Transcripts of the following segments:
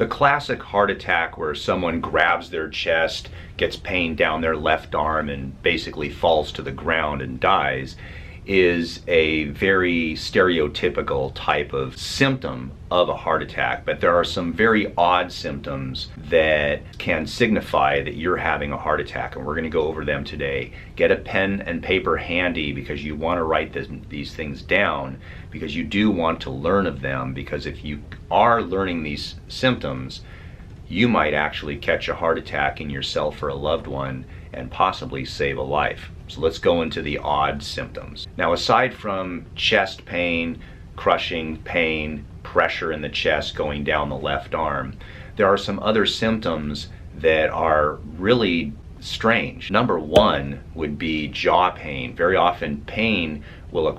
The classic heart attack where someone grabs their chest, gets pain down their left arm, and basically falls to the ground and dies is a very stereotypical type of symptom of a heart attack. But there are some very odd symptoms that can signify that you're having a heart attack, and we're going to go over them today. Get a pen and paper handy because you want to write these things down, because you do want to learn of them, because if you are learning these symptoms, you might actually catch a heart attack in yourself or a loved one and possibly save a life. So let's go into the odd symptoms. Now, aside from chest pain, crushing pain, pressure in the chest going down the left arm, there are some other symptoms that are really strange. Number one would be jaw pain. Very often pain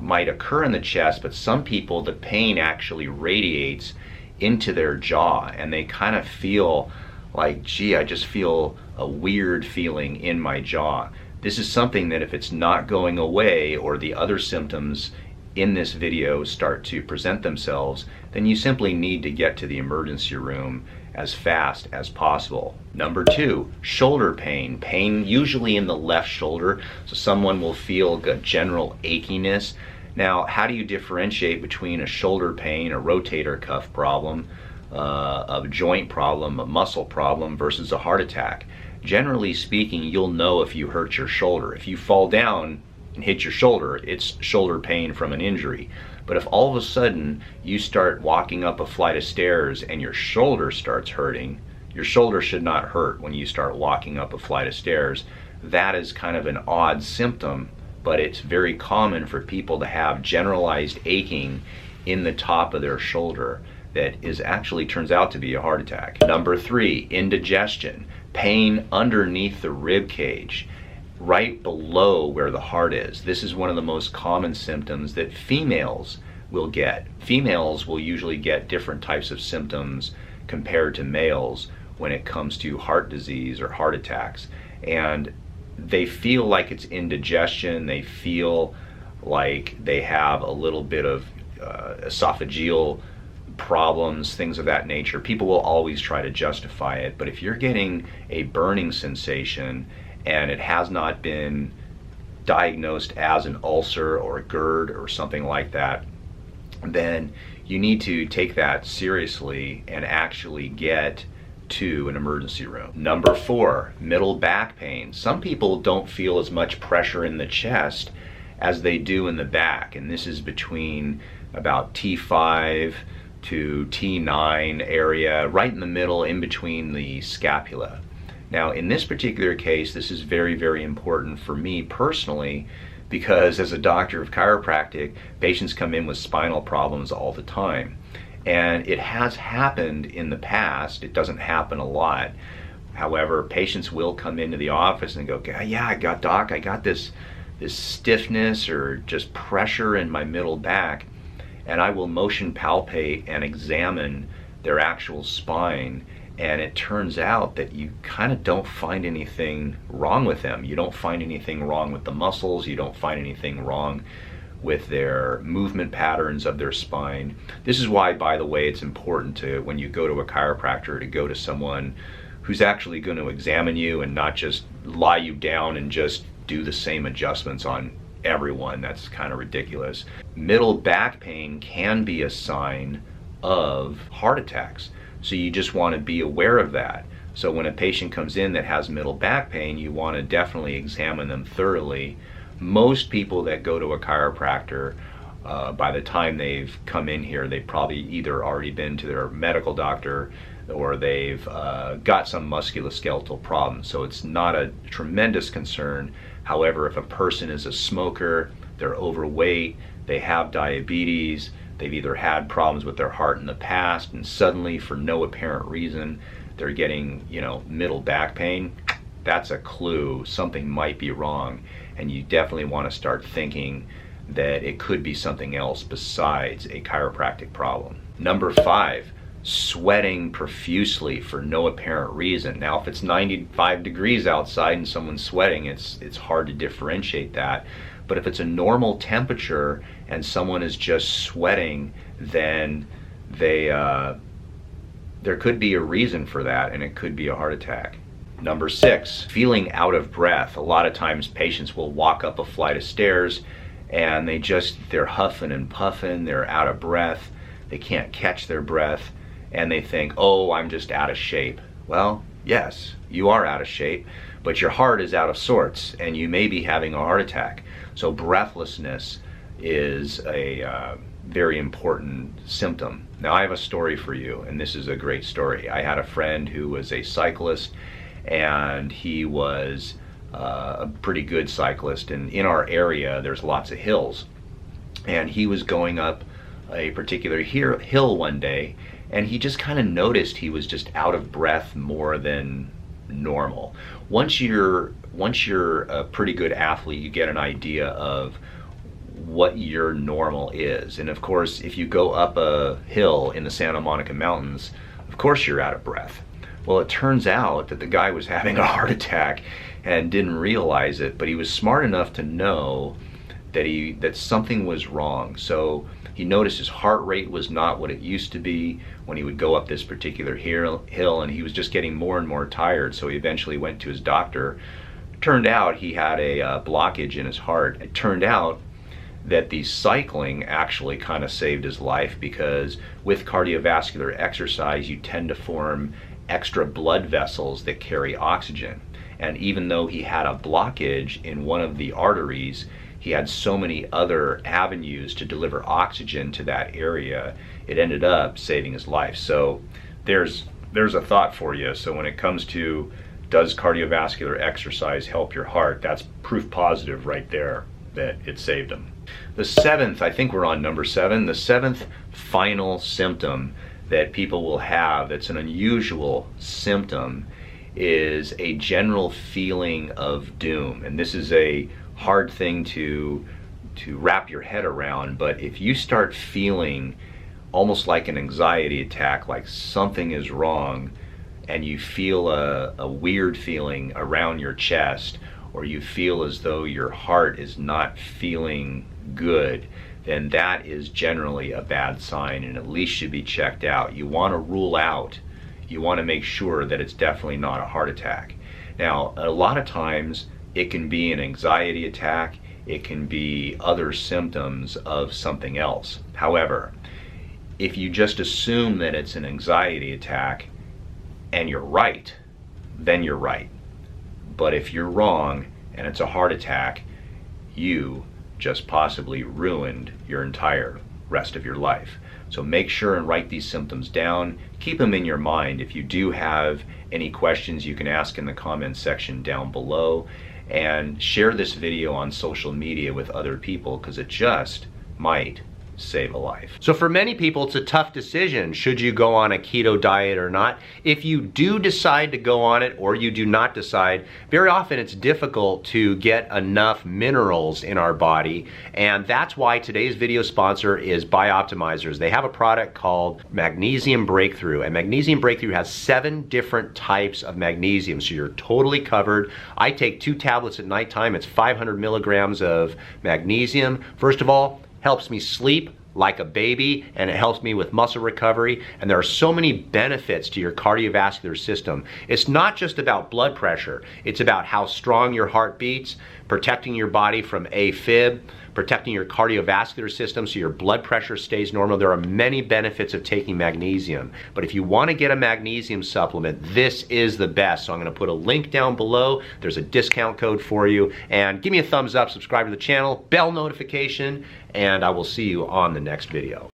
might occur in the chest, but some people, the pain actually radiates into their jaw, and they kind of feel like, gee, I just feel a weird feeling in my jaw. This is something that if it's not going away, or the other symptoms in this video start to present themselves, then you simply need to get to the emergency room as fast as possible. Number two, shoulder pain. Pain usually in the left shoulder, so someone will feel a general achiness. Now, how do you differentiate between a shoulder pain, a rotator cuff problem, a joint problem, a muscle problem versus a heart attack? Generally speaking, you'll know if you hurt your shoulder. If you fall down and hit your shoulder, it's shoulder pain from an injury. But if all of a sudden you start walking up a flight of stairs and your shoulder starts hurting, your shoulder should not hurt when you start walking up a flight of stairs. That is kind of an odd symptom, but it's very common for people to have generalized aching in the top of their shoulder that actually turns out to be a heart attack. Number three, indigestion. Pain underneath the rib cage, right below where the heart is. This is one of the most common symptoms that females will get. Females will usually get different types of symptoms compared to males when it comes to heart disease or heart attacks. And they feel like it's indigestion, they feel like they have a little bit of esophageal problems, things of that nature. People will always try to justify it, but if you're getting a burning sensation and it has not been diagnosed as an ulcer or a GERD or something like that, then you need to take that seriously and actually get to an emergency room. Number four, middle back pain. Some people don't feel as much pressure in the chest as they do in the back, and this is between about T5 to T9 area, right in the middle, in between the scapula. Now, in this particular case, this is very, very important for me personally, because as a doctor of chiropractic, patients come in with spinal problems all the time. And it has happened in the past. It doesn't happen a lot. However, patients will come into the office and go, yeah, doc, I got this stiffness or just pressure in my middle back. And I will motion palpate and examine their actual spine, and it turns out that you kind of don't find anything wrong with them. You don't find anything wrong with the muscles, you don't find anything wrong with their movement patterns of their spine. This is why, by the way, it's important to, when you go to a chiropractor, to go to someone who's actually going to examine you and not just lie you down and just do the same adjustments on everyone. That's kind of ridiculous. Middle back pain can be a sign of heart attacks, so you just want to be aware of that. So when a patient comes in that has middle back pain, you want to definitely examine them thoroughly. Most people that go to a chiropractor, by the time they've come in here, they've probably either already been to their medical doctor or they've got some musculoskeletal problem. So it's not a tremendous concern. However, if a person is a smoker, they're overweight, they have diabetes, they've either had problems with their heart in the past, and suddenly, for no apparent reason, they're getting, middle back pain, that's a clue something might be wrong. And you definitely want to start thinking that it could be something else besides a chiropractic problem. Number five, sweating profusely for no apparent reason. Now, if it's 95 degrees outside and someone's sweating, it's hard to differentiate that. But if it's a normal temperature and someone is just sweating, then they there could be a reason for that, and it could be a heart attack. Number 6, feeling out of breath. A lot of times patients will walk up a flight of stairs and they're huffing and puffing, they're out of breath, they can't catch their breath, and they think, oh, I'm just out of shape. Well, yes, you are out of shape, but your heart is out of sorts and you may be having a heart attack. So breathlessness is a very important symptom. Now I have a story for you, and this is a great story. I had a friend who was a cyclist, and he was a pretty good cyclist, and in our area there's lots of hills, and he was going up a particular hill one day, and he just kind of noticed he was just out of breath more than normal. Once you're a pretty good athlete, you get an idea of what your normal is. And of course, if you go up a hill in the Santa Monica Mountains, of course you're out of breath. Well, it turns out that the guy was having a heart attack and didn't realize it, but he was smart enough to know that something was wrong. So he noticed his heart rate was not what it used to be when he would go up this particular hill, and he was just getting more and more tired. So he eventually went to his doctor. Turned out he had a blockage in his heart. It turned out that the cycling actually kind of saved his life, because with cardiovascular exercise you tend to form extra blood vessels that carry oxygen. And even though he had a blockage in one of the arteries, he had so many other avenues to deliver oxygen to that area, it ended up saving his life. So there's a thought for you. So when it comes to, does cardiovascular exercise help your heart, that's proof positive right there that it saved him. The 7th, I think we're on number 7, the 7th final symptom that people will have that's an unusual symptom is a general feeling of doom. And this is a hard thing to wrap your head around, but if you start feeling almost like an anxiety attack, like something is wrong, and you feel a weird feeling around your chest, or you feel as though your heart is not feeling good, then that is generally a bad sign and at least should be checked out. You want to rule out, you want to make sure that it's definitely not a heart attack. Now, a lot of times it can be an anxiety attack, it can be other symptoms of something else. However, if you just assume that it's an anxiety attack and you're right, then you're right. But if you're wrong and it's a heart attack, you just possibly ruined your entire rest of your life. So make sure and write these symptoms down. Keep them in your mind. If you do have any questions, you can ask in the comments section down below, and share this video on social media with other people, because it just might save a life. So for many people, it's a tough decision. Should you go on a keto diet or not? If you do decide to go on it, or you do not decide, very often it's difficult to get enough minerals in our body, and that's why today's video sponsor is Bioptimizers. They have a product called Magnesium Breakthrough, and Magnesium Breakthrough has 7 different types of magnesium, so you're totally covered. I take 2 tablets at nighttime. It's 500 milligrams of magnesium. First of all, helps me sleep like a baby, and it helps me with muscle recovery, and there are so many benefits to your cardiovascular system. It's not just about blood pressure, it's about how strong your heart beats, protecting your body from AFib, protecting your cardiovascular system so your blood pressure stays normal. There are many benefits of taking magnesium, but if you want to get a magnesium supplement, this is the best. So I'm going to put a link down below. There's a discount code for you, and give me a thumbs up, subscribe to the channel, bell notification, and I will see you on the next video.